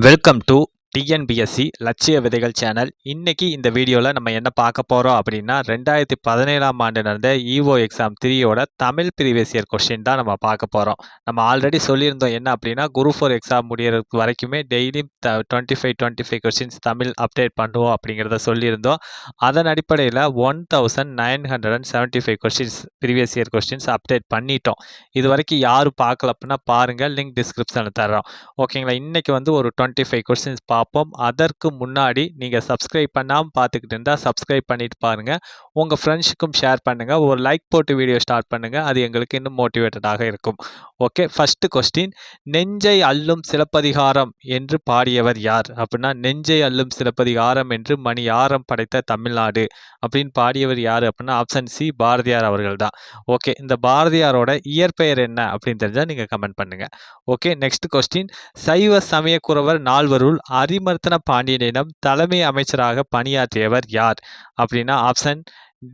Welcome to TNPSC லட்சிய விதைகள் channel. இன்னைக்கு இந்த வீடியோவில் நம்ம என்ன பார்க்க போகிறோம் அப்படின்னா 2017ஆம் ஆண்டு நடந்த இஓ எக்ஸாம் 3யோட தமிழ் ப்ரீவியஸ் இயர் கொஸ்டின் தான் நம்ம பார்க்க போகிறோம். நம்ம ஆல்ரெடி சொல்லியிருந்தோம் என்ன அப்படின்னா குரூப் 4 எக்ஸாம் முடியறது வரைக்குமே டெய்லியும் 25 கொஸ்டின்ஸ் தமிழ் அப்டேட் பண்ணுவோம் அப்படிங்கிறத சொல்லியிருந்தோம். அதன் அடிப்படையில் 1975 questions previous year questions update பண்ணிட்டோம். இது வரைக்கும் யாரும் பார்க்கல அப்படின்னா பாருங்கள், லிங்க் டிஸ்கிரிப்ஷனில் தர்றோம். ஓகேங்களா. இன்னைக்கு வந்து ஒரு 25 கொஸ்டின்ஸ் பார்ப்போம். அதற்கு முன்னாடி நீங்கள் சப்ஸ்கிரைப் பண்ணாமல் பார்த்துக்கிட்டு இருந்தால் சப்ஸ்கிரைப் பண்ணிட்டு பாருங்கள். உங்கள் ஃப்ரெண்ட்ஸுக்கும் ஷேர் பண்ணுங்கள். ஒரு லைக் போட்டு வீடியோ ஸ்டார்ட் பண்ணுங்கள். அது எங்களுக்கு இன்னும் மோட்டிவேட்டடாக இருக்கும். ஓகே, ஃபர்ஸ்ட் கொஸ்டின், நெஞ்சை அள்ளும் சிலப்பதிகாரம் என்று பாடியவர் யார் அப்படின்னா, நெஞ்சை அள்ளும் சிலப்பதிகாரம் என்று மணியாரம் படைத்த தமிழ்நாடு அப்படின்னு பாடியவர் யார் அப்படின்னா ஆப்ஷன் சி, பாரதியார் அவர்கள் தான். ஓகே, இந்த பாரதியாரோட இயற்பெயர் என்ன அப்படின்னு தெரிஞ்சால் நீங்கள் கமெண்ட் பண்ணுங்கள். ஓகே, நெக்ஸ்ட் கொஸ்டின், சைவ சமயக்குறவர் நால்வருள் அரிமர்த்தன பாண்டியனிடம் தலைமை அமைச்சராக பணியாற்றியவர் யார் அப்படின்னா ஆப்ஷன்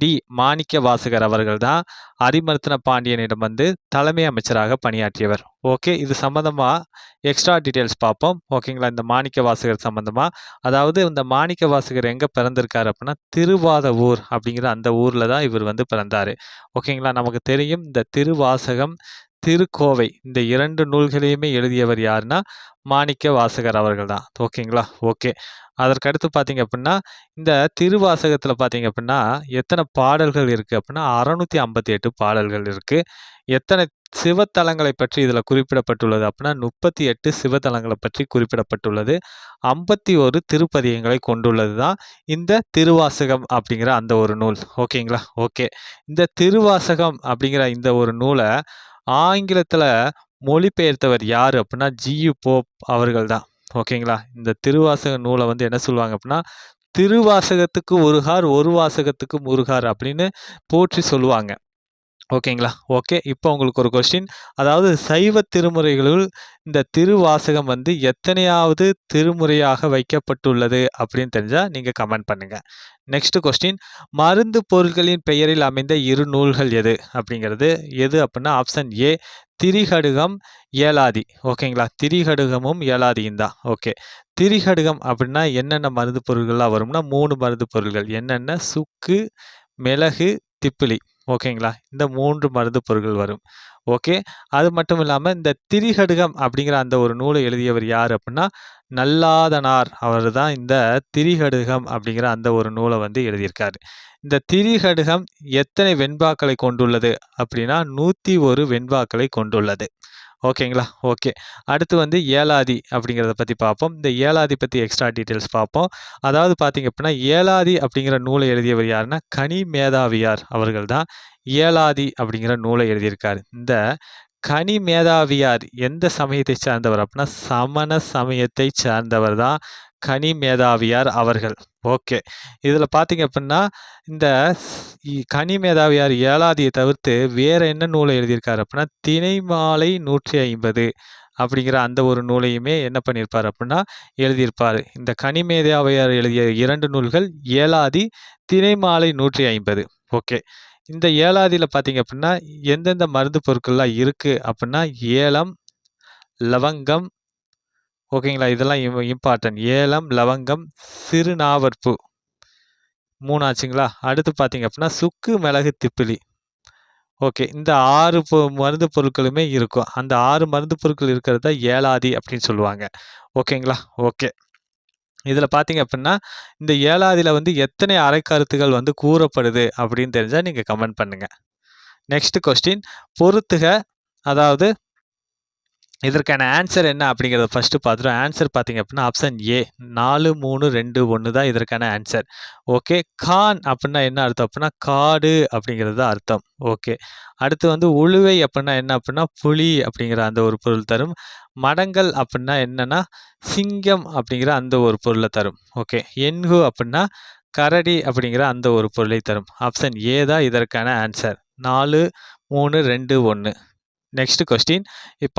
டி, மாணிக்க வாசகர் அவர்கள் தான் அரிமர்த்தன பாண்டியனிடம் வந்து தலைமை அமைச்சராக பணியாற்றியவர். ஓகே, இது சம்பந்தமா எக்ஸ்ட்ரா டீட்டெயில்ஸ் பார்ப்போம். ஓகேங்களா. இந்த மாணிக்க வாசகர் சம்பந்தமா, அதாவது இந்த மாணிக்க வாசகர் எங்க பிறந்திருக்காரு அப்படின்னா திருவாதவூர் அப்படிங்கிற அந்த ஊர்ல தான் இவர் வந்து பிறந்தாரு. ஓகேங்களா. நமக்கு தெரியும் இந்த திருவாசகம், திருக்கோவை இந்த 2 நூல்களையுமே எழுதியவர் யாருன்னா மாணிக்க வாசகர் அவர்கள் தான். ஓகேங்களா. ஓகே, அதற்கடுத்து பார்த்தீங்க அப்படின்னா இந்த திருவாசகத்தில் பார்த்தீங்க அப்படின்னா எத்தனை பாடல்கள் இருக்குது அப்படின்னா 658 பாடல்கள் இருக்குது. எத்தனை சிவத்தலங்களை பற்றி இதில் குறிப்பிடப்பட்டுள்ளது அப்படின்னா 38 சிவத்தலங்களை பற்றி குறிப்பிடப்பட்டுள்ளது. 51 திருப்பதிகங்களை கொண்டுள்ளது தான் இந்த திருவாசகம் அப்படிங்கிற அந்த ஒரு நூல். ஓகேங்களா. ஓகே, இந்த திருவாசகம் அப்படிங்கிற இந்த ஒரு நூலை ஆங்கிலத்தில் மொழிபெயர்த்தவர் யார் அப்படின்னா ஜியு போப் அவர்கள் தான். ஓகேங்களா. இந்த திருவாசக நூலை வந்து என்ன சொல்லுவாங்க அப்படின்னா திருவாசகத்துக்கு ஒருகார், ஒரு வாசகத்துக்கு முருகார் அப்படின்னு போற்றி சொல்லுவாங்க. ஓகேங்களா. ஓகே, இப்போ உங்களுக்கு ஒரு கொஸ்டின், அதாவது சைவ திருமுறைகளுள் இந்த திருவாசகம் வந்து எத்தனையாவது திருமுறையாக வைக்கப்பட்டுள்ளது அப்படின்னு தெரிஞ்சால் நீங்கள் கமெண்ட் பண்ணுங்கள். நெக்ஸ்ட் கொஸ்டின், மருந்து பொருட்களின் பெயரில் அமைந்த 2 நூல்கள் எது அப்படிங்கிறது எது அப்படின்னா ஆப்ஷன் ஏ, திரிகடுகம், ஏலாதி. ஓகேங்களா. திரிகடுகமும் ஏலாதியும் தான். ஓகே, திரிகடுகம் அப்படின்னா என்னென்ன மருந்து பொருள்கள்லாம் வரும்னா 3 மருந்து பொருள்கள் என்னென்ன, சுக்கு, மிளகு, திப்பிலி. ஓகேங்களா. இந்த 3 மருந்து பொருட்கள் வரும். ஓகே, அது மட்டும் இல்லாமல் இந்த திரிகடுகம் அப்படிங்கிற அந்த ஒரு நூலை எழுதியவர் யார் அப்படின்னா நல்லாதனார் அவர் தான் இந்த திரிகடுகம் அப்படிங்கிற அந்த ஒரு நூலை வந்து எழுதியிருக்காரு. இந்த திரிகடுகம் எத்தனை வெண்பாக்களை கொண்டுள்ளது அப்படின்னா 101 வெண்பாக்களை கொண்டுள்ளது. ஓகேங்களா. ஓகே, அடுத்து வந்து ஏலாதி அப்படிங்கிறத பற்றி பார்ப்போம். இந்த ஏலாதி பற்றி எக்ஸ்ட்ரா டீட்டெயில்ஸ் பார்ப்போம். அதாவது பார்த்தீங்க அப்படின்னா ஏலாதி அப்படிங்கிற நூலை எழுதியவர் யாருன்னா கனி மேதாவியார் அவர்கள் தான் ஏலாதி அப்படிங்கிற நூலை எழுதியிருக்காரு. இந்த கனி மேதாவியார் எந்த சமயத்தை சார்ந்தவர் அப்படின்னா சமண சமயத்தை சார்ந்தவர் தான் கனி மேதாவியார் அவர்கள். ஓகே, இதில் பார்த்தீங்க அப்படின்னா இந்த கனி மேதாவியார் ஏலாதியை தவிர்த்து வேற என்ன நூலை எழுதியிருக்காரு அப்படின்னா திணைமாலை 150 அப்படிங்கிற அந்த ஒரு நூலையுமே என்ன பண்ணியிருப்பார் அப்படின்னா எழுதியிருப்பார். இந்த கனி மேதாவியார் எழுதிய 2 நூல்கள் ஏலாதி, திணைமாலை 150. ஓகே, இந்த ஏலாதியில் பார்த்தீங்க அப்படின்னா எந்தெந்த மருந்து பொருட்கள்லாம் இருக்குது அப்படின்னா ஏலம், லவங்கம். ஓகேங்களா. இதெல்லாம் இம்பார்ட்டன்ட். ஏலம், லவங்கம், சிறுநாவற்பூ 3 ஆச்சுங்களா. அடுத்து பார்த்தீங்க அப்படின்னா சுக்கு, மிளகு, திப்பிலி. ஓகே, இந்த 6 மருந்து பொருட்களுமே இருக்கும். அந்த 6 மருந்து பொருட்கள் இருக்கிறது தான் ஏலாதி அப்படின்னு சொல்லுவாங்க. ஓகேங்களா. ஓகே, இதில் பார்த்தீங்க அப்படின்னா இந்த ஏலாதியில் வந்து எத்தனை அரைக்கருத்துகள் வந்து கூறப்படுது அப்படின்னு தெரிஞ்சால் நீங்கள் கமெண்ட் பண்ணுங்கள். நெக்ஸ்ட் கொஸ்டின், பொறுத்துக, அதாவது இதற்கான ஆன்சர் என்ன அப்படிங்கிறத ஃபஸ்ட்டு பார்த்துட்டோம். ஆன்சர் பார்த்தீங்க அப்படின்னா ஆப்ஷன் ஏ 4, 3, 2, 1 தான் இதற்கான ஆன்சர். ஓகே, கான் அப்படின்னா என்ன அர்த்தம் அப்படின்னா காடு அப்படிங்கிறது தான் அர்த்தம். ஓகே, அடுத்து வந்து உழுவை அப்படின்னா என்ன அப்படின்னா புலி அப்படிங்கிற அந்த ஒரு பொருள் தரும். மடங்கள் அப்படின்னா என்னன்னா சிங்கம் அப்படிங்கிற அந்த ஒரு பொருளை தரும். ஓகே, என்கு அப்படின்னா கரடி அப்படிங்கிற அந்த ஒரு பொருளை தரும். ஆப்ஷன் ஏ தான் இதற்கான ஆன்சர். 4, 3, 2, 1. Next question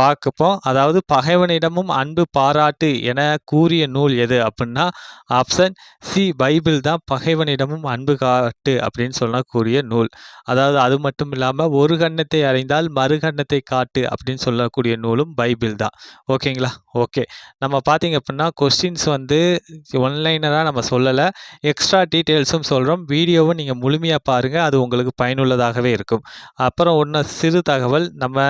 பார்க்கப்போம். அதாவது பகைவனிடமும் அன்பு பாராட்டு என கூறிய நூல் எது அப்படின்னா ஆப்ஷன் சி பைபிள் தான் பகைவனிடமும் அன்பு காட்டு அப்படின்னு சொல்லக்கூடிய நூல். அதாவது அது மட்டும் இல்லாமல் ஒரு கன்னத்தை அறிந்தால் மறு கன்னத்தை காட்டு அப்படின்னு சொல்லக்கூடிய நூலும் பைபிள் தான். ஓகேங்களா? ஓகே. நம்ம பார்த்தீங்க அப்படின்னா கொஸ்டின்ஸ் வந்து ஒன்லைனராக நம்ம சொல்லலை, எக்ஸ்ட்ரா டீட்டெயில்ஸும் சொல்கிறோம். வீடியோவும் நீங்கள் முழுமையாக பாருங்கள், அது உங்களுக்கு பயனுள்ளதாகவே இருக்கும். அப்புறம் ஒன்று சிறு தகவல், நம்ம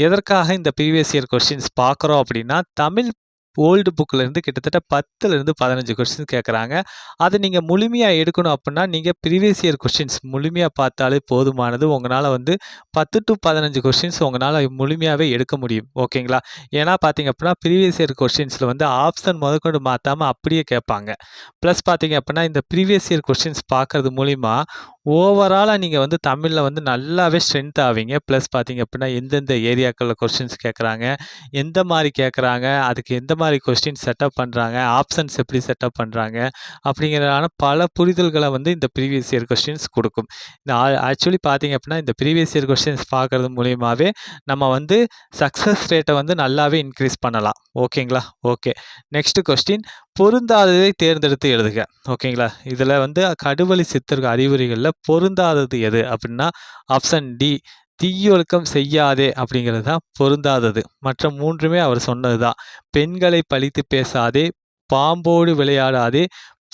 எதற்காக இந்த ப்ரீவியஸ் இயர் கொஸ்டின்ஸ் பார்க்குறோம் அப்படின்னா தமிழ் ஓல்டு புக்கிலேருந்து கிட்டத்தட்ட 10லேருந்து 15 கொஸ்டின் கேட்குறாங்க. அதை நீங்கள் முழுமையாக எடுக்கணும் அப்படின்னா நீங்கள் ப்ரீவியஸ் இயர் கொஸ்டின்ஸ் முழுமையாக பார்த்தாலே போதுமானது. உங்களால் வந்து 10 to 15 கொஸ்டின்ஸ் உங்களால் முழுமையாகவே எடுக்க முடியும். ஓகேங்களா? ஏன்னா பார்த்தீங்க அப்படின்னா ப்ரீவியஸ் இயர் கொஸ்டின்ஸில் வந்து ஆப்ஷன் முதற்கொண்டு மாற்றாமல் அப்படியே கேட்பாங்க. ப்ளஸ் பார்த்தீங்க அப்படின்னா இந்த ப்ரீவியஸ் இயர் கொஸ்டின்ஸ் பார்க்கறது மூலிமா ஓவராலாக நீங்கள் வந்து தமிழில் வந்து நல்லாவே ஸ்ட்ரென்த் ஆவீங்க. ப்ளஸ் பார்த்தீங்க அப்படின்னா எந்தெந்த ஏரியாக்களில் கொஸ்டின்ஸ் கேட்குறாங்க, எந்த மாதிரி கேட்குறாங்க, அதுக்கு எந்த மாதிரி கொஸ்டின் செட்டப் பண்ணுறாங்க, ஆப்ஷன்ஸ் எப்படி செட்டப் பண்ணுறாங்க அப்படிங்கிறதான பல புரிதல்களை வந்து இந்த ப்ரீவியஸ் இயர் கொஸ்டின்ஸ் கொடுக்கும். இந்த ஆக்சுவலி பார்த்தீங்க அப்படின்னா இந்த ப்ரீவியஸ் இயர் கொஸ்டின்ஸ் பார்க்குறது மூலியமாகவே நம்ம வந்து சக்ஸஸ் ரேட்டை வந்து நல்லாவே இன்க்ரீஸ் பண்ணலாம். ஓகேங்களா? ஓகே. நெக்ஸ்ட் கொஸ்டின், பொருந்தாததை தேர்ந்தெடுத்து எழுதுக. ஓகேங்களா? இதில் வந்து கடுவழி சித்தர் அறிவுரைகளில் பொருந்தாதது எது அப்படின்னா ஆப்ஷன் டி தீயொழுக்கம் செய்யாதே அப்படிங்கிறது தான் பொருந்தாதது. மற்ற 3மே அவர் சொன்னது தான். பெண்களை பழித்து பேசாதே, பாம்போடு விளையாடாதே,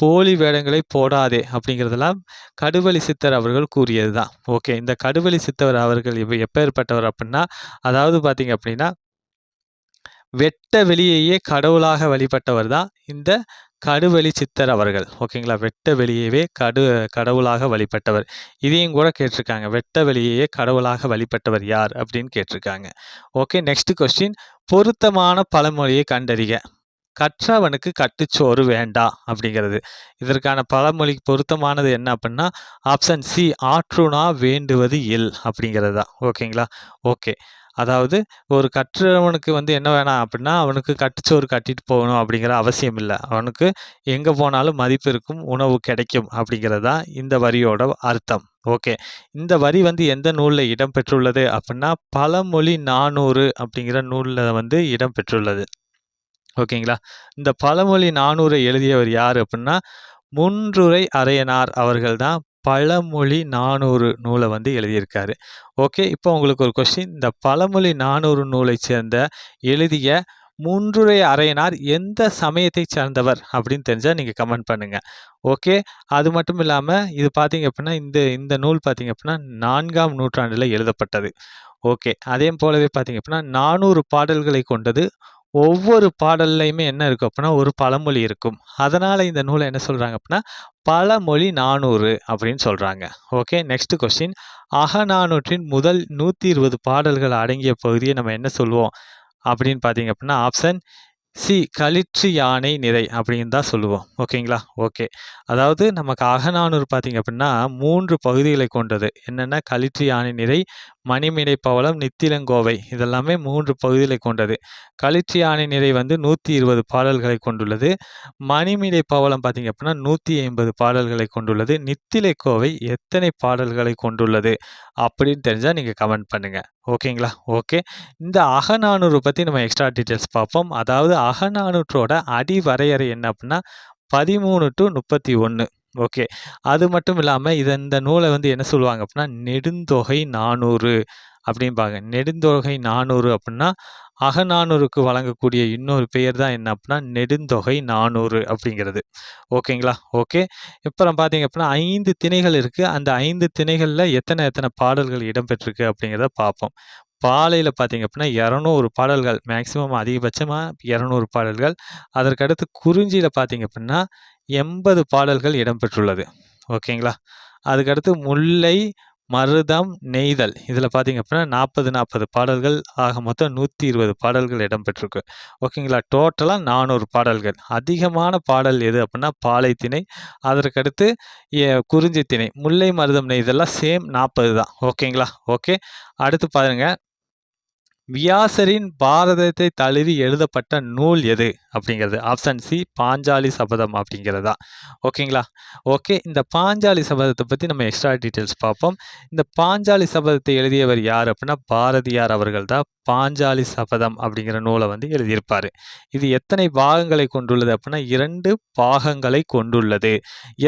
போலி வேடங்களை போடாதே அப்படிங்கிறதெல்லாம் கடுவழி சித்தர் அவர்கள் கூறியது தான். ஓகே. இந்த கடுவழி சித்தர் அவர்கள் எப்பேற்பட்டவர் அப்படின்னா, அதாவது பார்த்தீங்க அப்படின்னா வெட்ட வெளியையே கடவுளாக வழிபட்டவர் தான் இந்த கடுவெளி சித்தர் அவர்கள். ஓகேங்களா? வெட்ட வெளியவே கடவுளாக வழிபட்டவர். இதையும் கூட கேட்டிருக்காங்க. வெட்ட வெளியையே கடவுளாக வழிபட்டவர் யார் அப்படின்னு கேட்டிருக்காங்க. ஓகே. நெக்ஸ்ட் கொஸ்டின், பொருத்தமான பழமொழியை கண்டறிக. கற்றவனுக்கு கட்டுச்சோறு வேண்டா அப்படிங்கிறது. இதற்கான பழமொழி பொருத்தமானது என்ன அப்படின்னா ஆப்ஷன் சி ஆற்றுணா வேண்டுவது இல் அப்படிங்கிறது தான். ஓகேங்களா? ஓகே. அதாவது ஒரு கற்றவனுக்கு வந்து என்ன வேணாம் அப்படின்னா அவனுக்கு கட்டுச்சோறு கட்டிட்டு போகணும் அப்படிங்கிற அவசியம் இல்லை. அவனுக்கு எங்கே போனாலும் மதிப்பு இருக்கும், உணவு கிடைக்கும் அப்படிங்கிறது தான் இந்த வரியோட அர்த்தம். ஓகே. இந்த வரி வந்து எந்த நூலில் இடம்பெற்றுள்ளது அப்படின்னா பழமொழி 400 அப்படிங்கிற நூலில் வந்து இடம்பெற்றுள்ளது. ஓகேங்களா? இந்த பழமொழி 400 எழுதியவர் யார் அப்படின்னா முன்றுரை அரையனார் அவர்கள் தான் பழமொழி 400 நூலை வந்து எழுதியிருக்காரு. ஓகே. இப்போ உங்களுக்கு ஒரு கொஸ்டின், இந்த பழமொழி 400 நூலை சேர்ந்த எழுதிய முன்றுரை அரையனார் எந்த சமயத்தை சார்ந்தவர் அப்படின்னு தெரிஞ்சால் நீங்கள் கமெண்ட் பண்ணுங்கள். ஓகே. அது மட்டும் இல்லாமல் இது பார்த்தீங்க அப்படின்னா இந்த இந்த நூல் பார்த்தீங்க அப்படின்னா 4ஆம் நூற்றாண்டில் எழுதப்பட்டது. ஓகே. அதே போலவே பார்த்தீங்க அப்படின்னா 400 பாடல்களை கொண்டது. ஒவ்வொரு பாடல்லையுமே என்ன இருக்கும் அப்படின்னா ஒரு பழமொழி இருக்கும். அதனால் இந்த நூலை என்ன சொல்கிறாங்க அப்படின்னா பழமொழி 400 அப்படின்னு சொல்கிறாங்க. ஓகே. நெக்ஸ்ட் கொஸ்டின், அகநானூற்றின் முதல் 120 பாடல்கள் அடங்கிய பகுதியை நம்ம என்ன சொல்லுவோம் அப்படின்னு பார்த்தீங்க அப்படின்னா ஆப்ஷன் சி களிற்று யானை நிறை அப்படின்னு தான் சொல்லுவோம். ஓகேங்களா? ஓகே. அதாவது நமக்கு அகநானூறு பார்த்தீங்க அப்படின்னா 3 பகுதிகளை கொண்டது. என்னென்னா களிற்று யானை நிறை, மணிமிடை பவளம், நித்திலங்கோவை இதெல்லாமே 3 பகுதிகளை கொண்டது. களிற்று யானை நிறை வந்து 120 பாடல்களை கொண்டுள்ளது. மணிமிடை பவளம் பார்த்தீங்க அப்படின்னா 150 பாடல்களை கொண்டுள்ளது. நித்திலை கோவை எத்தனை பாடல்களை கொண்டுள்ளது அப்படின்னு தெரிஞ்சால் நீங்கள் கமெண்ட் பண்ணுங்கள். ஓகேங்களா? ஓகே. இந்த அகநானூறு பற்றி நம்ம எக்ஸ்ட்ரா டீட்டெயில்ஸ் பார்ப்போம். அதாவது அகநானூற்றோட அடி வரையறை என்ன அப்படின்னா 13 to 31. ஓகே. அது மட்டும் இல்லாமல் இந்த நூலை வந்து என்ன சொல்லுவாங்க அப்படின்னா நெடுந்தொகை 400 அப்படிம்பாங்க. நெடுந்தொகை 400 அப்படின்னா அகநானூறுக்கு வழங்கக்கூடிய இன்னொரு பெயர் தான் என்ன அப்படின்னா நெடுந்தொகை 400 அப்படிங்கிறது. ஓகேங்களா? ஓகே. அப்புறம் பார்த்தீங்க அப்படின்னா 5 திணைகள் இருக்குது. அந்த 5 திணைகளில் எத்தனை பாடல்கள் இடம்பெற்றிருக்கு அப்படிங்கிறத பார்ப்போம். பாலையில் பார்த்தீங்க அப்படின்னா 200 பாடல்கள், மேக்ஸிமம் அதிகபட்சமாக 200 பாடல்கள். அதற்கடுத்து குறிஞ்சியில் பார்த்தீங்க அப்படின்னா 80 பாடல்கள் இடம்பெற்றுள்ளது. ஓகேங்களா? அதுக்கடுத்து முல்லை, மருதம், நெய்தல் இதில் பார்த்தீங்க அப்படின்னா 40 பாடல்கள், ஆக மொத்தம் 120 பாடல்கள் இடம்பெற்றிருக்கு. ஓகேங்களா? டோட்டலாக 400 பாடல்கள். அதிகமான பாடல் எது அப்படின்னா பாலை திணை, அதற்கடுத்து குறிஞ்சி திணை. முல்லை, மருதம், நெய்தல்லாம் சேம் 40 தான். ஓகேங்களா? ஓகே. அடுத்து பாருங்க, வியாசரின் பாரதத்தை தழுவி எழுதப்பட்ட நூல் எது அப்படிங்கிறது ஆப்ஷன் சி பாஞ்சாலி சபதம் அப்படிங்கிறதா. ஓகேங்களா? ஓகே, இந்த பாஞ்சாலி சபதத்தை பற்றி நம்ம எக்ஸ்ட்ரா டீட்டெயில்ஸ் பார்ப்போம். இந்த பாஞ்சாலி சபதத்தை எழுதியவர் யார் அப்படின்னா பாரதியார் அவர்கள் தான் பாஞ்சாலி சபதம் அப்படிங்கிற நூலை வந்து எழுதியிருப்பார். இது எத்தனை பாகங்களை கொண்டுள்ளது அப்படின்னா 2 பாகங்களை கொண்டுள்ளது.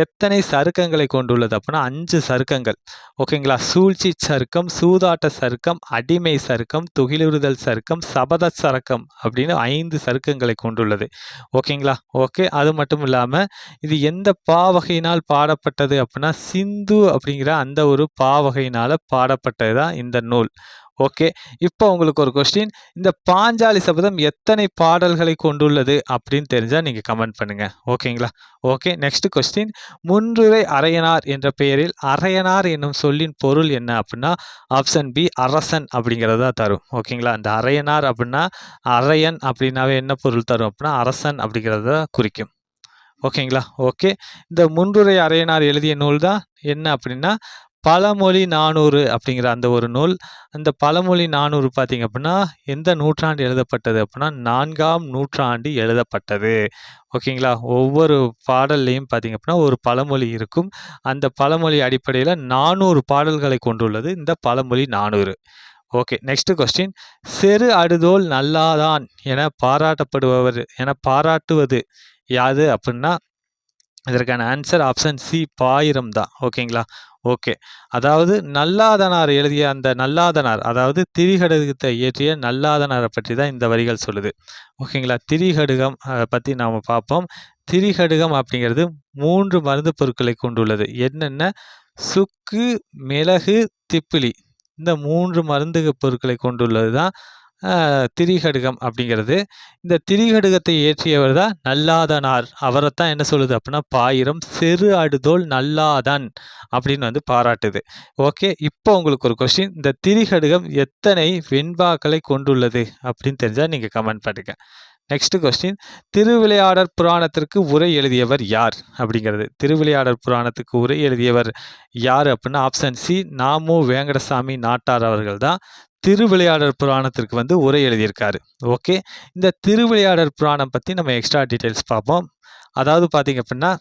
எத்தனை சருக்கங்களை கொண்டுள்ளது அப்படின்னா 5 சருக்கங்கள். ஓகேங்களா? சூழ்ச்சி சருக்கம், சூதாட்ட சருக்கம், அடிமை சருக்கம், துகிலுறுதல் சருக்கம், சபத சருக்கம் அப்படின்னு 5 சருக்கங்களை கொண்டுள்ளது. ஓகேங்களா? ஓகே, அது மட்டும் இல்லாமல் இது எந்த பாவகையினால் பாடப்பட்டது அப்படின்னா சிந்து அப்படிங்கிற அந்த ஒரு பாவகையினால் பாடப்பட்டது தான் இந்த நூல். ஓகே, இப்போ உங்களுக்கு ஒரு கொஸ்டின், இந்த பாஞ்சாலி சபதம் எத்தனை பாடல்களை கொண்டுள்ளது அப்படின்னு தெரிஞ்சால் நீங்கள் கமெண்ட் பண்ணுங்க. ஓகேங்களா? ஓகே, நெக்ஸ்ட் கொஸ்டின், முன்றுரை அரையனார் என்ற பெயரில் அரையனார் என்னும் சொல்லின் பொருள் என்ன அப்படின்னா ஆப்ஷன் பி அரசன் அப்படிங்கிறதா தரும். ஓகேங்களா? இந்த அரையனார் அப்படின்னா அரையன் அப்படின்னாவே என்ன பொருள் தரும் அப்படின்னா அரசன் அப்படிங்கிறத குறிக்கும். ஓகேங்களா? ஓகே, இந்த முன்றுரை அரையனார் எழுதிய நூல் தான் என்ன அப்படின்னா பழமொழி 400 அப்படிங்கிற அந்த ஒரு நூல். அந்த பழமொழி 400 பார்த்தீங்க அப்படின்னா எந்த நூற்றாண்டு எழுதப்பட்டது அப்படின்னா 4ஆம் நூற்றாண்டு எழுதப்பட்டது. ஓகேங்களா? ஒவ்வொரு பாடல்லையும் பார்த்தீங்க அப்படின்னா ஒரு பழமொழி இருக்கும். அந்த பழமொழி அடிப்படையில் 400 பாடல்களை கொண்டுள்ளது இந்த பழமொழி 400. ஓகே, நெக்ஸ்ட் கொஸ்டின், செரு அடுதோல் நல்லாதான் என பாராட்டுவது யாது அப்படின்னா இதற்கான ஆன்சர் ஆப்ஷன் சி பாயிரம் தான். ஓகேங்களா? ஓகே, அதாவது நல்லாதனார் எழுதிய அந்த நல்லாதனார், அதாவது திரிகடுகத்தை இயற்றிய நல்லாதனாரை பற்றி தான் இந்த வரிகள் சொல்லுது. ஓகேங்களா? திரிகடுகம் பற்றி நாம் பார்ப்போம். திரிகடுகம் அப்படிங்கிறது 3 மருந்து பொருட்களை கொண்டுள்ளது. என்னென்ன? சுக்கு, மிளகு, திப்பிலி. இந்த 3 மருந்து பொருட்களை கொண்டுள்ளது தான் திரிகடுகம் அப்படிங்கிறது. இந்த திரிகடுகத்தை இயற்றியவர் தான் நல்லாதனார். அவரைத்தான் என்ன சொல்லுது அப்படின்னா பாயிரம் செரு அடுதோல் நல்லாதன் அப்படின்னு வந்து பாராட்டுது. ஓகே, இப்போ உங்களுக்கு ஒரு கொஸ்டின், இந்த திரிகடுகம் எத்தனை வெண்பாக்களை கொண்டுள்ளது அப்படின்னு தெரிஞ்சால் நீங்கள் கமெண்ட் பண்ணுங்க. நெக்ஸ்ட் கொஸ்டின், திருவிளையாடற் புராணத்திற்கு உரை எழுதியவர் யார் அப்படிங்கிறது. திருவிளையாடற் புராணத்துக்கு உரை எழுதியவர் யார் அப்படின்னா ஆப்ஷன் சி நாமு வேங்கடசாமி நாட்டார் அவர்கள் தான் திருவிளையாடற் புராணத்திற்கு வந்து உரை எழுதியிருக்காரு. ஓகே, இந்த திருவிளையாடற் புராணம் பற்றி நம்ம எக்ஸ்ட்ரா டீட்டெயில்ஸ் பார்ப்போம். அதாவது பார்த்தீங்க அப்படின்னா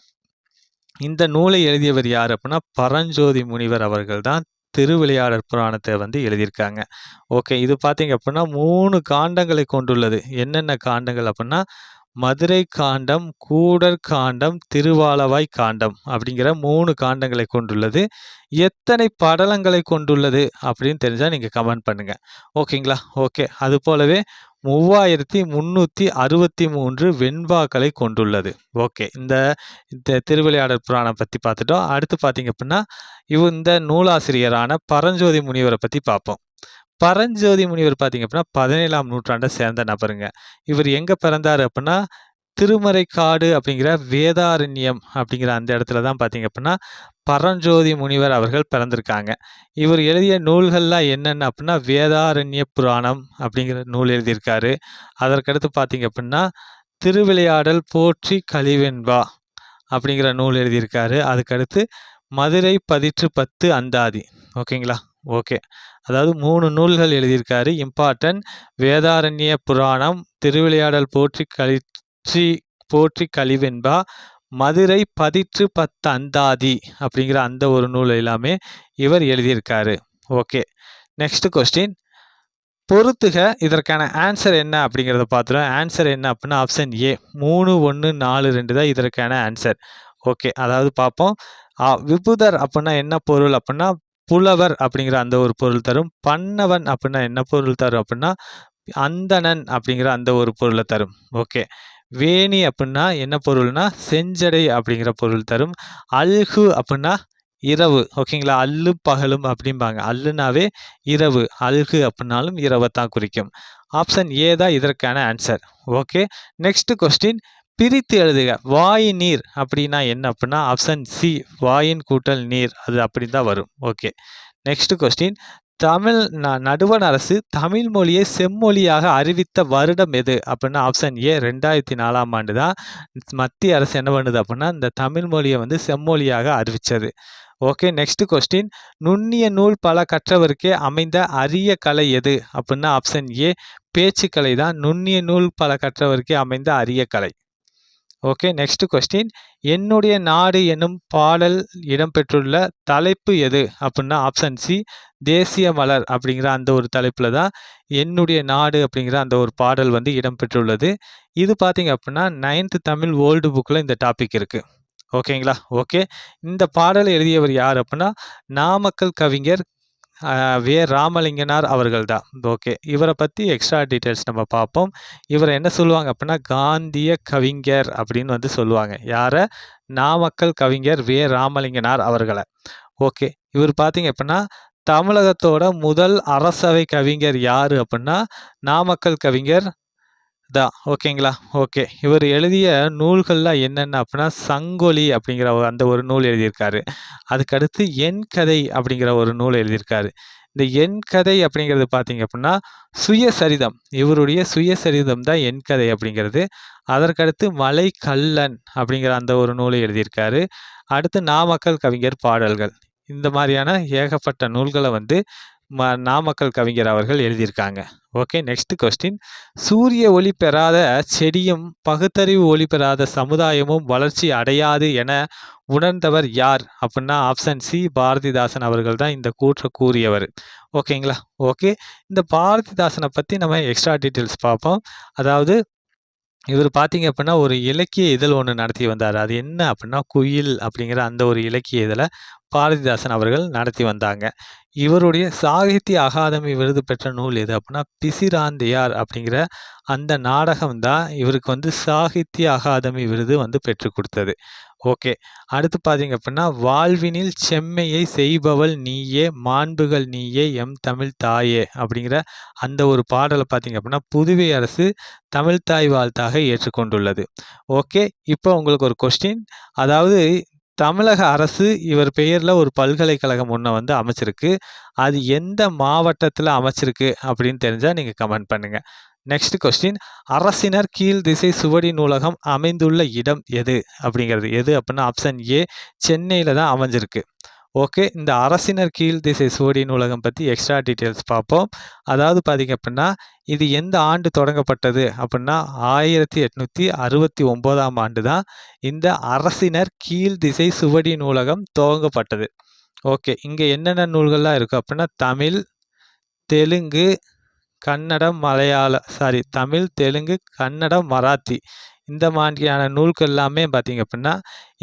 இந்த நூலை எழுதியவர் யார் அப்படின்னா பரஞ்சோதி முனிவர் அவர்கள் தான் திருவிளையாடற் புராணத்தை வந்து எழுதியிருக்காங்க. ஓகே, இது பார்த்தீங்க அப்படின்னா 3 காண்டங்களை கொண்டுள்ளது. என்னென்ன காண்டங்கள் அப்படின்னா மதுரை காண்டம், கூடற் காண்டம், திருவாலவாய் காண்டம் அப்படிங்கிற 3 காண்டங்களை கொண்டுள்ளது. எத்தனை படலங்களை கொண்டுள்ளது அப்படின்னு தெரிஞ்சால் நீங்கள் கமெண்ட் பண்ணுங்க. ஓகேங்களா? ஓகே, அது போலவே 3363 வெண்பாக்களை கொண்டுள்ளது. ஓகே, இந்த திருவிளையாடற் புராணம் பற்றி பார்த்துட்டோம். அடுத்து பார்த்தீங்க அப்படின்னா இந்த நூலாசிரியரான பரஞ்சோதி முனிவரை பற்றி பார்ப்போம். பரஞ்சோதி முனிவர் பார்த்தீங்க அப்படின்னா 17ஆம் நூற்றாண்டை சேர்ந்த நபருங்க. இவர் எங்கே பிறந்தார் அப்படின்னா திருமறைக்காடு அப்படிங்கிற வேதாரண்யம் அப்படிங்கிற அந்த இடத்துல தான் பார்த்தீங்க அப்படின்னா பரஞ்சோதி முனிவர் அவர்கள் பிறந்திருக்காங்க. இவர் எழுதிய நூல்கள்லாம் என்னென்ன அப்படின்னா வேதாரண்ய புராணம் அப்படிங்கிற நூல் எழுதியிருக்காரு. அதற்கடுத்து பார்த்தீங்க அப்படின்னா திருவிளையாடல் போற்றி கலிவெண்பா அப்படிங்கிற நூல் எழுதியிருக்காரு. அதுக்கடுத்து மதுரை பதிற்று 10 அந்தாதி. ஓகேங்களா? ஓகே, அதாவது 3 நூல்கள் எழுதியிருக்காரு. இம்பார்ட்டன்ட், வேதாரண்ய புராணம், திருவிளையாடல் போற்றி கலிவெண்பா, மதுரை பதிற்று 10 அந்தாதி அப்படிங்கிற அந்த ஒரு நூல் எல்லாமே இவர் எழுதியிருக்காரு. ஓகே, நெக்ஸ்ட் கொஸ்டின், பொறுத்துக இதற்கான ஆன்சர் என்ன அப்படிங்கிறத பார்த்துருவோம். ஆன்சர் என்ன அப்படின்னா ஆப்ஷன் ஏ 3142 தான் இதற்கான ஆன்சர். ஓகே, அதாவது பார்ப்போம். விபுதர் அப்படின்னா என்ன பொருள் அப்படின்னா புலவர் அப்படிங்கிற அந்த ஒரு பொருள் தரும். பன்னவன் அப்படின்னா என்ன பொருள் தரும் அப்படின்னா அந்தணன் அப்படிங்கிற அந்த ஒரு பொருளை தரும். ஓகே, வேணி அப்படின்னா என்ன பொருள்னா செஞ்சடை அப்படிங்கிற பொருள் தரும். அல்கு அப்படின்னா இரவு. ஓகேங்களா? அல்லு பகலும் அப்படிம்பாங்க. அல்லுனாவே இரவு, அல்கு அப்படின்னாலும் இரவை தான் குறிக்கும். ஆப்ஷன் ஏ தான் இதற்கான ஆன்சர். ஓகே, நெக்ஸ்ட் கொஸ்டின், பிரித்து எழுதுக. வாயின் நீர் அப்படின்னா என்ன அப்படின்னா ஆப்ஷன் சி வாயின் கூட்டல் நீர், அது அப்படி தான் வரும். ஓகே, நெக்ஸ்ட் கொஸ்டின், நடுவண் அரசு தமிழ் மொழியை செம்மொழியாக அறிவித்த வருடம் எது அப்படின்னா ஆப்ஷன் ஏ 2004ஆம் ஆண்டு தான் மத்திய அரசு என்ன பண்ணுது அப்படின்னா இந்த தமிழ் மொழியை வந்து செம்மொழியாக அறிவித்தது. Okay, next question. நுண்ணிய நூல் பல கற்றவருக்கே அமைந்த அரிய கலை எது அப்படின்னா ஆப்ஷன் ஏ பேச்சுக்கலை தான் நுண்ணிய நூல் பல கற்றவருக்கே அமைந்த அரிய கலை. Okay, next question. என்னுடைய நாடு எனும் பாடல் இடம்பெற்றுள்ள தலைப்பு எது அப்படின்னா ஆப்ஷன் சி தேசிய மலர் அப்படிங்கிற அந்த ஒரு தலைப்பில் தான் என்னுடைய நாடு அப்படிங்கிற அந்த ஒரு பாடல் வந்து இடம்பெற்றுள்ளது. இது பார்த்தீங்க அப்படின்னா 9th தமிழ் ஓல்டு புக்கில் இந்த டாபிக் இருக்குது. ஓகேங்களா? ஓகே, இந்த பாடலை எழுதியவர் யார் அப்படின்னா நாமக்கல் கவிஞர் வே ராமலிங்கனார் அவர்கள் தான். ஓகே, இவரை பற்றி எக்ஸ்ட்ரா டீட்டெயில்ஸ் நம்ம பார்ப்போம். இவரை என்ன சொல்லுவாங்க அப்படின்னா காந்திய கவிஞர் அப்படின்னு வந்து சொல்லுவாங்க. யாரை? நாமக்கல் கவிஞர் வே ராமலிங்கனார் அவர்களை. ஓகே, இவர் பார்த்தீங்க அப்படின்னா தமிழகத்தோட முதல் அரசவை கவிஞர் யார் அப்படின்னா நாமக்கல் கவிஞர் தான். ஓகேங்களா? ஓகே, இவர் எழுதிய நூல்கள்லாம் என்னென்ன அப்படின்னா சங்கொலி அப்படிங்கிற அந்த ஒரு நூல் எழுதியிருக்காரு. அதுக்கடுத்து என் கதை அப்படிங்கிற ஒரு நூல் எழுதியிருக்காரு. இந்த என் கதை அப்படிங்கிறது பார்த்தீங்க அப்படின்னா சுயசரிதம். இவருடைய சுயசரிதம் தான் என் கதை அப்படிங்கிறது. அதற்கடுத்து மலை கல்லன் அப்படிங்கிற அந்த ஒரு நூலை எழுதியிருக்காரு. அடுத்து நாமக்கல் கவிஞர் பாடல்கள். இந்த மாதிரியான ஏகப்பட்ட நூல்களை வந்து நாமக்கல் கவிஞர் அவர்கள் எழுதியிருக்காங்க. Okay, next question. சூரிய ஒளி பெறாத செடியும் பகுத்தறிவு ஒளி பெறாத சமுதாயமும் வளர்ச்சி அடையாது என உணர்ந்தவர் யார் அப்படின்னா ஆப்ஷன் சி பாரதிதாசன் அவர்கள் தான் இந்த கூற்றை கூறியவர். ஓகேங்களா? ஓகே, இந்த பாரதிதாசனை பற்றி நம்ம எக்ஸ்ட்ரா டீட்டெயில்ஸ் பார்ப்போம். அதாவது இவர் பார்த்தீங்க அப்படின்னா ஒரு இலக்கிய இதழ் ஒன்று நடத்தி வந்தார். அது என்ன அப்படின்னா குயில் அப்படிங்கிற அந்த ஒரு இலக்கிய இதழை பாரதிதாசன் அவர்கள் நடத்தி வந்தாங்க. இவருடைய சாகித்ய அகாதமி விருது பெற்ற நூல் எது அப்படின்னா பிசிராந்தையார் அப்படிங்கிற அந்த நாடகம் தான் இவருக்கு வந்து சாகித்ய அகாதமி விருது வந்து பெற்று கொடுத்தது. ஓகே, அடுத்து பார்த்தீங்க அப்படின்னா வாழ்வினில் செம்மையை செய்பவள் நீயே மாண்புகள் நீயே எம் தமிழ் தாயே அப்படிங்கிற அந்த ஒரு பாடலை பார்த்தீங்க அப்படின்னா புதுவை அரசு தமிழ் தாய் வாழ்த்தாக ஏற்றுக்கொண்டுள்ளது. ஓகே, இப்போ உங்களுக்கு ஒரு கொஸ்டின். அதாவது தமிழக அரசு இவர் பெயரில் ஒரு பல்கலைக்கழகம் ஒன்று வந்து அமைச்சிருக்கு. அது எந்த மாவட்டத்தில் அமைச்சிருக்கு அப்படின்னு தெரிஞ்சால் நீங்கள் கமெண்ட் பண்ணுங்கள். Next question. அரசினர் கீழ் திசை சுவடி நூலகம் அமைந்துள்ள இடம் எது அப்படிங்கிறது எது அப்படின்னா ஆப்ஷன் ஏ சென்னையில் தான் அமைஞ்சிருக்கு. ஓகே, இந்த அரசினர் கீழ் திசை சுவடி நூலகம் பற்றி எக்ஸ்ட்ரா டீட்டெயில்ஸ் பார்ப்போம். அதாவது பார்த்தீங்க அப்படின்னா இது எந்த ஆண்டு தொடங்கப்பட்டது அப்படின்னா 1869ஆம் ஆண்டு தான் இந்த அரசினர் கீழ் திசை சுவடி நூலகம் துவங்கப்பட்டது. ஓகே, இங்கே என்னென்ன நூல்கள்லாம் இருக்குது அப்படின்னா தமிழ், தெலுங்கு, கன்னடம், தமிழ், தெலுங்கு, கன்னடம், மராத்தி இந்த மாதிரியான நூல்கள் எல்லாமே பார்த்தீங்க அப்படின்னா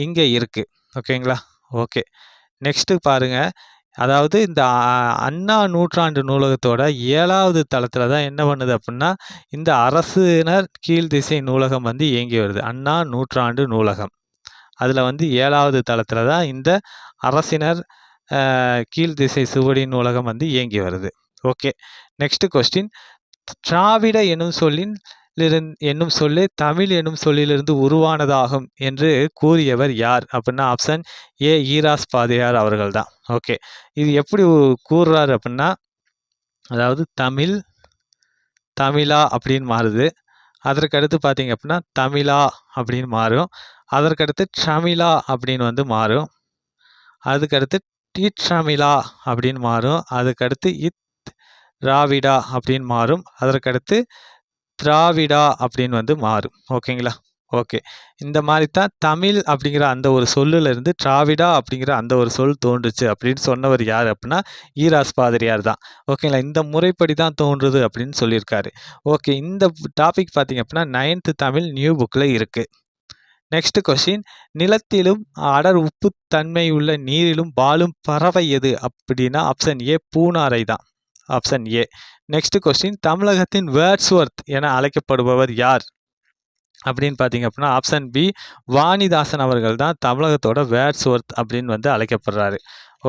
இங்கே இருக்குது. ஓகேங்களா? ஓகே, நெக்ஸ்ட்டு பாருங்கள். அதாவது இந்த அண்ணா நூற்றாண்டு நூலகத்தோட 7வது தளத்தில் தான் என்ன பண்ணுது அப்படின்னா இந்த அரசினர் கீழ் திசை நூலகம் வந்து இயங்கி வருது. அண்ணா நூற்றாண்டு நூலகம் அதில் வந்து 7வது தளத்தில் தான் இந்த அரசினர் கீழ் திசை சுவடி நூலகம் வந்து இயங்கி வருது. Okay, next question. திராவிட என்னும் சொல்லே தமிழ் என்னும் சொல்லிலிருந்து உருவானதாகும் என்று கூறியவர் யார் அப்படின்னா ஆப்ஷன் ஏ ஈராஸ் பாதிரியார் அவர்கள் தான். ஓகே, இது எப்படி கூறுறாரு அப்படின்னா அதாவது தமிழா அப்படின்னு மாறுது. அதற்கடுத்து பார்த்தீங்க அப்படின்னா தமிழா அப்படின்னு மாறும். அதற்கடுத்து ட்ரமிழா அப்படின்னு வந்து மாறும். அதுக்கடுத்து ட்ரமிழா அப்படின்னு மாறும். அதுக்கடுத்து ராவிடா அப்படின்னு மாறும். அதற்கடுத்து திராவிடா அப்படின்னு வந்து மாறும். ஓகேங்களா? ஓகே, இந்த மாதிரி தான் தமிழ் அப்படிங்கிற அந்த ஒரு சொல்லிலிருந்து திராவிடா அப்படிங்கிற அந்த ஒரு சொல் தோன்றுச்சு அப்படின்னு சொன்னவர் யார் அப்படின்னா ஈராஸ் பாதிரியார் தான். ஓகேங்களா? இந்த முறைப்படி தான் தோன்றுது அப்படின்னு சொல்லியிருக்காரு. ஓகே, இந்த டாபிக் பார்த்தீங்க அப்படின்னா 9th தமிழ் நியூ புக்கில் இருக்குது. Next question. நிலத்திலும் அடர் உப்பு தன்மை உள்ள நீரிலும் வாழும் பறவை எது அப்படின்னா ஆப்ஷன் ஏ பூனாரை தான். Option A. Next question. தமிழகத்தின் வேர்ட்ஸ்வொர்த் என அழைக்கப்படுபவர் யார் அப்படின்னு பார்த்தீங்க அப்படின்னா ஆப்ஷன் பி வாணிதாசன் அவர்கள் தான் தமிழகத்தோட வேர்ட்ஸ்வொர்த் அப்படின்னு வந்து அழைக்கப்படுறாரு.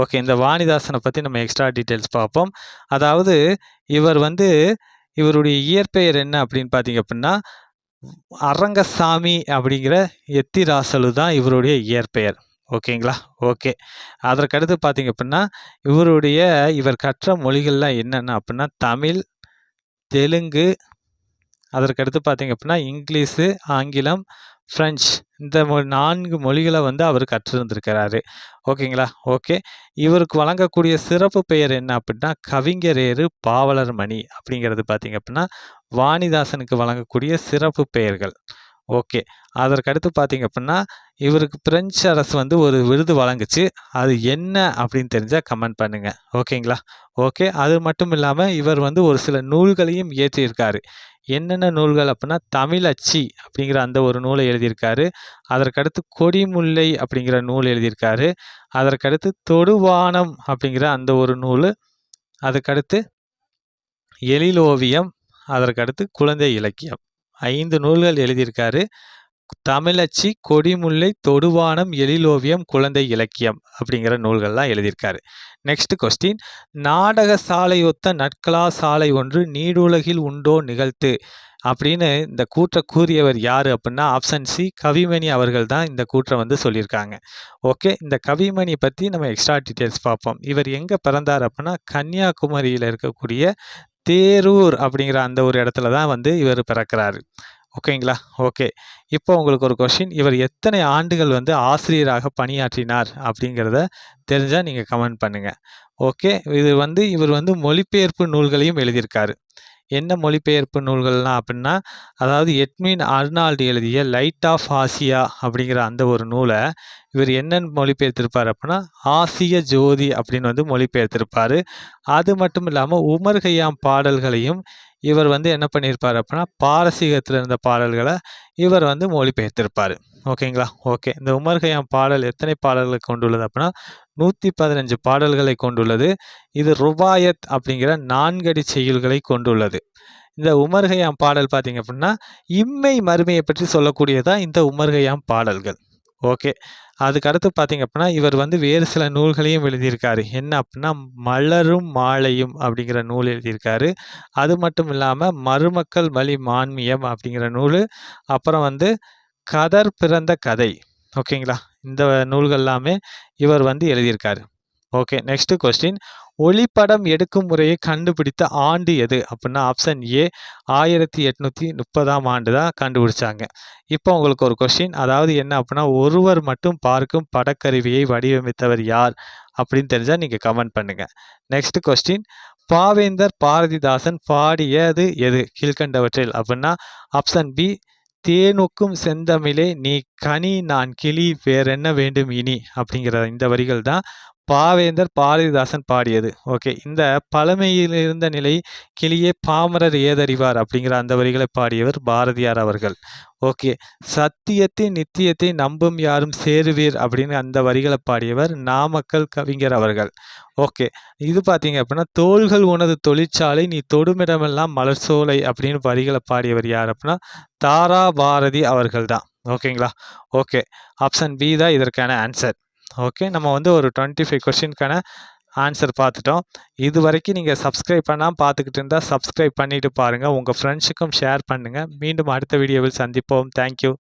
ஓகே, இந்த வாணிதாசனை பற்றி நம்ம எக்ஸ்ட்ரா டீட்டெயில்ஸ் பார்ப்போம். அதாவது இவருடைய இயற்பெயர் என்ன அப்படின்னு பார்த்தீங்க அப்படின்னா அரங்கசாமி அப்படிங்கிற எத்திராசலு தான் இவருடைய இயற்பெயர். ஓகேங்களா? ஓகே. அதற்கடுத்து பார்த்தீங்க அப்படின்னா, இவர் கற்ற மொழிகள்லாம் என்னென்ன அப்படின்னா, தமிழ், தெலுங்கு, அதற்கடுத்து பார்த்தீங்க அப்படின்னா, இங்கிலீஷு, ஆங்கிலம், ஃப்ரெஞ்ச் இந்த 4 மொழிகள வந்து அவர் கற்றிருந்திருக்கிறாரு. ஓகேங்களா? ஓகே. இவருக்கு வழங்கக்கூடிய சிறப்பு பெயர் என்ன அப்படின்னா, கவிஞரேறு பாவலர் மணி அப்படிங்கிறது பார்த்தீங்க அப்படின்னா, வாணிதாசனுக்கு வழங்கக்கூடிய சிறப்பு பெயர்கள். ஓகே. அதற்கடுத்து பார்த்தீங்க அப்படின்னா, இவருக்கு பிரெஞ்சு அரசு வந்து ஒரு விருது வழங்குச்சு. அது என்ன அப்படின்னு தெரிஞ்சா கமெண்ட் பண்ணுங்க. ஓகேங்களா? ஓகே. அது மட்டும் இல்லாம இவர் வந்து ஒரு சில நூல்களையும் இயற்றியிருக்காரு. என்னென்ன நூல்கள் அப்படின்னா, தமிழச்சி அப்படிங்கிற அந்த ஒரு நூலை எழுதியிருக்காரு. அதற்கடுத்து கொடிமுல்லை அப்படிங்கிற நூல் எழுதியிருக்காரு. அதற்கடுத்து தொடுவானம் அப்படிங்கிற அந்த ஒரு நூலு. அதுக்கடுத்து எழிலோவியம். அதற்கடுத்து குழந்தை இலக்கியம். 5 நூல்கள் எழுதியிருக்காரு. தமிழச்சி, கொடிமுல்லை, தொடுவானம், எழிலோவியம், குழந்தை இலக்கியம் அப்படிங்கிற நூல்கள்லாம் எழுதியிருக்காரு. Next question. நாடக சாலையொத்த நற்கலா சாலை ஒன்று நீடுலகில் உண்டோ நிகழ்த்து அப்படின்னு இந்த கூற்றை கூறியவர் யாரு அப்படின்னா ஆப்ஷன் சி கவிமணி அவர்கள் தான் இந்த கூற்றை வந்து சொல்லியிருக்காங்க. ஓகே. இந்த கவிமணி பற்றி நம்ம எக்ஸ்ட்ரா டீட்டெயில்ஸ் பார்ப்போம். இவர் எங்கே பிறந்தார் அப்படின்னா கன்னியாகுமரியில் இருக்கக்கூடிய தேரூர் அப்படிங்கிற அந்த ஒரு இடத்துல தான் வந்து இவர் பிறக்கிறாரு. ஓகேங்களா? ஓகே. இப்போ உங்களுக்கு ஒரு கொஸ்டின். இவர் எத்தனை ஆண்டுகள் வந்து ஆசிரியராக பணியாற்றினார் அப்படிங்கிறத தெரிஞ்சா நீங்க கமெண்ட் பண்ணுங்க. ஓகே. இவர் வந்து மொழிபெயர்ப்பு நூல்களையும் எழுதியிருக்காரு. என்ன மொழிபெயர்ப்பு நூல்கள்லாம் அப்படின்னா, அதாவது எட்வின் அர்னால்டு எழுதிய லைட் ஆஃப் ஆசியா அப்படிங்கிற அந்த ஒரு நூலை இவர் என்னன்னு மொழிபெயர்த்திருப்பார் அப்படின்னா, ஆசிய ஜோதி அப்படின்னு வந்து மொழிபெயர்த்திருப்பார். அது மட்டும் இல்லாமல் உமர் கய்யாம் பாடல்களையும் இவர் வந்து என்ன பண்ணியிருப்பார் அப்படின்னா, பாரசீகத்தில் இருந்த பாடல்களை இவர் வந்து மொழிபெயர்த்திருப்பார். ஓகேங்களா? ஓகே. இந்த உமர் கய்யாம் பாடல் எத்தனை பாடல்களை கொண்டுள்ளது அப்படின்னா 115 பாடல்களை கொண்டுள்ளது. இது ருபாயத் அப்படிங்கிற 4 அடி செய்யுள்களை கொண்டுள்ளது. இந்த உமர் கய்யாம் பாடல் பார்த்தீங்க அப்படின்னா, இம்மை மறுமையை பற்றி சொல்லக்கூடியதான் இந்த உமர் கய்யாம் பாடல்கள். ஓகே. அதுக்கு அடுத்து பார்த்தீங்க அப்படின்னா, இவர் வந்து வேறு சில நூல்களையும் எழுதியிருக்காரு. என்ன அப்படின்னா, மலரும் மாலையும் அப்படிங்கிற நூல் எழுதியிருக்காரு. அது மட்டும் இல்லாம மருமக்கள் வழி மான்மியம் அப்படிங்கிற நூலு, அப்புறம் வந்து கதர் பிறந்த கதை. ஓகேங்களா? இந்த நூல்கள் எல்லாமே இவர் வந்து எழுதியிருக்காரு. ஓகே. Next question. ஒளிப்படம் எடுக்கும் முறையை கண்டுபிடித்த ஆண்டு எது அப்படின்னா ஆப்ஷன் ஏ 1830ஆம் ஆண்டு தான் கண்டுபிடிச்சாங்க. இப்போ உங்களுக்கு ஒரு கொஸ்டின். அதாவது என்ன அப்படின்னா ஒருவர் மட்டும் பார்க்கும் படக்கருவியை வடிவமைத்தவர் யார் அப்படின்னு தெரிஞ்சா நீங்க கமெண்ட் பண்ணுங்க. Next question. பாவேந்தர் பாரதிதாசன் பாடியது எது கீழ்கண்டவற்றில் அப்படின்னா ஆப்ஷன் பி தேனொக்கும் செந்தமிழே நீ கனி நான் கிளி வேறென்ன வேண்டும் இனி அப்படிங்கிற இந்த வரிகள் தான் பாவேந்தர் பாரதிதாசன் பாடியது. ஓகே. இந்த பழமையில் இருந்த நிலை கிளியே பாமரர் ஏதறிவார் அப்படிங்கிற அந்த வரிகளை பாடியவர் பாரதியார் அவர்கள். ஓகே. சத்தியத்தை நித்தியத்தை நம்பும் யாரும் சேருவீர் அப்படின்னு அந்த வரிகளை பாடியவர் நாமக்கல் கவிஞர் அவர்கள். ஓகே. இது பார்த்தீங்க அப்படின்னா தோள்கள் உனது தொழிற்சாலை நீ தொடுமிடமெல்லாம் மலர் சோலை அப்படின்னு வரிகளை பாடியவர் யார் அப்படின்னா தாரா பாரதி அவர்கள் தான். ஓகேங்களா? ஓகே. ஆப்ஷன் பி தான் இதற்கான ஆன்சர். ஓகே. நம்ம வந்து ஒரு 25 கொஸ்டினுக்கான ஆன்சர் பார்த்துட்டோம். இது வரைக்கும் நீங்கள் சப்ஸ்கிரைப் பண்ணாமல் பார்த்துக்கிட்டு இருந்தால் சப்ஸ்கிரைப் பண்ணிவிட்டு பாருங்கள். உங்கள் ஃப்ரெண்ட்ஸுக்கும் ஷேர் பண்ணுங்கள். மீண்டும் அடுத்த வீடியோவில் சந்திப்போம். தேங்க்யூ.